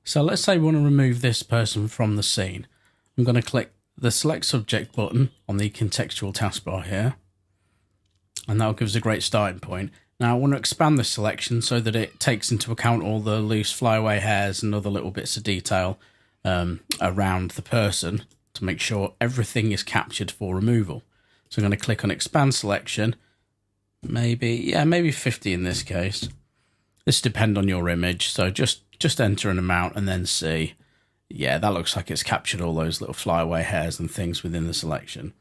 So let's say we want to remove this person from the scene. I'm going to click the Select Subject button on the contextual taskbar here, and that'll give us a great starting point. Now I want to expand this selection so that it takes into account all the loose flyaway hairs and other little bits of detail around the person to make sure everything is captured for removal. So I'm going to click on Expand Selection, maybe 50 in this case. This depends on your image, so just enter an amount and then see. Yeah, that looks like it's captured all those little flyaway hairs and things within the selection.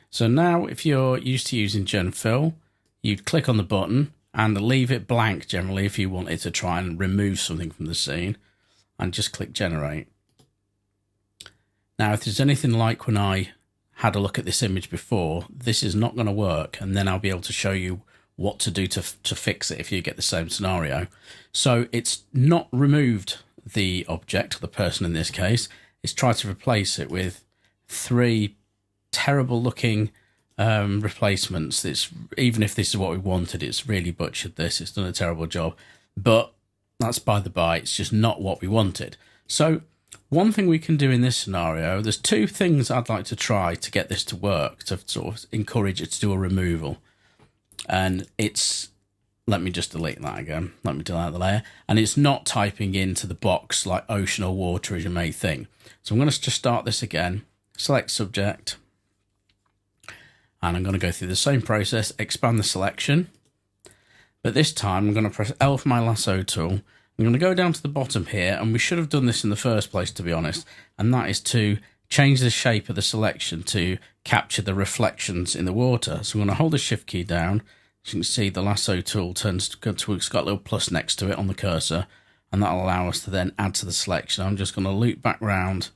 So now if you're used to using Generative Fill, you'd click on the button and leave it blank generally if you wanted to try and remove something from the scene, and just click Generate. Now if there's anything like when I had a look at this image before, this is not going to work, and then I'll be able to show you what to do to fix it if you get the same scenario. So it's not removed the object, the person in this case. It's tried to replace it with 3 terrible looking replacements. Even if this is what we wanted, it's really butchered this. It's done a terrible job, but that's by the by. It's just not what we wanted. So one thing we can do in this scenario, there's 2 things I'd like to try to get this to work, to sort of encourage it to do a removal. And it's, let me just delete that again. Let me delete the layer. And it's not typing into the box like ocean or water as you may think. So I'm going to just start this again, select subject, and I'm going to go through the same process, expand the selection. But this time I'm going to press L for my lasso tool. I'm going to go down to the bottom here, and we should have done this in the first place, to be honest, and that is to change the shape of the selection to capture the reflections in the water. So I'm going to hold the Shift key down. As you can see, the lasso tool turns to, it's got a little plus next to it on the cursor, and that'll allow us to then add to the selection. I'm just going to loop back round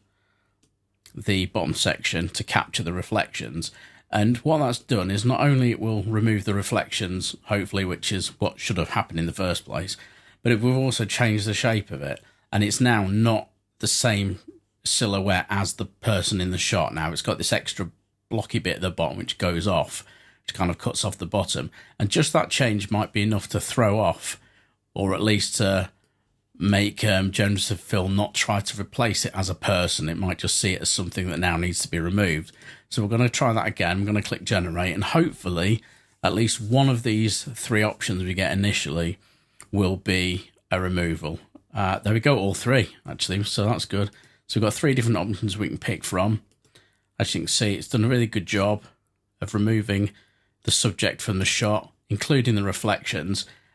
the bottom section to capture the reflections. And what that's done is not only it will remove the reflections, hopefully, which is what should have happened in the first place, but it will also change the shape of it. And it's now not the same silhouette as the person in the shot. Now it's got this extra blocky bit at the bottom which goes off, which kind of cuts off the bottom, and just that change might be enough to throw off, or at least to make Generative Fill not try to replace it as a person. It might just see it as something that now needs to be removed. So we're going to try that again. I'm going to click Generate, and hopefully at least one of these 3 options we get initially will be a removal. There we go, all 3 actually, so that's good. So we've got 3 different options we can pick from. As you can see, it's done a really good job of removing the subject from the shot, including the reflections.